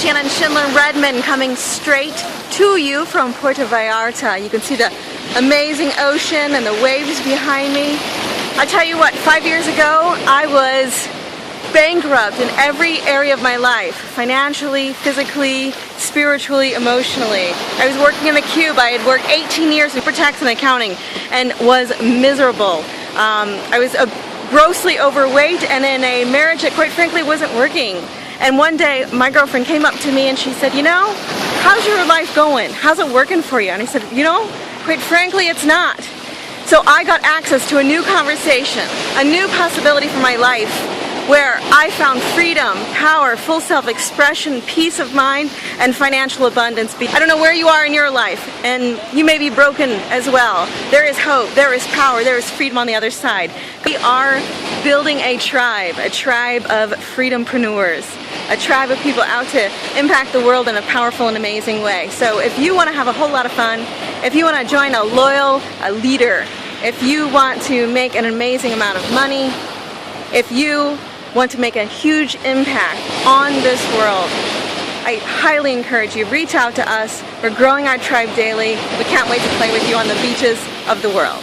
Shannon Schindler-Redmond coming straight to you from Puerto Vallarta. You can see the amazing ocean and the waves behind me. I tell you what, 5 years ago I was bankrupt in every area of my life, financially, physically, spiritually, emotionally. I was working in the Cube. I had worked 18 years for tax and accounting and was miserable. I was grossly overweight and in a marriage that quite frankly wasn't working. And one day my girlfriend came up to me and she said, you know, how's your life going? How's it working for you? And I said, you know, quite frankly it's not. So I got access to a new conversation, a new possibility for my life, where I found freedom, power, full self-expression, peace of mind, and financial abundance. I don't know where you are in your life, and you may be broken as well. There is hope, there is power, there is freedom on the other side. We are building a tribe of freedompreneurs, a tribe of people out to impact the world in a powerful and amazing way. So if you want to have a whole lot of fun, if you want to join a loyal leader, if you want to make an amazing amount of money, if you want to make a huge impact on this world, I highly encourage you, reach out to us. We're growing our tribe daily. We can't wait to play with you on the beaches of the world.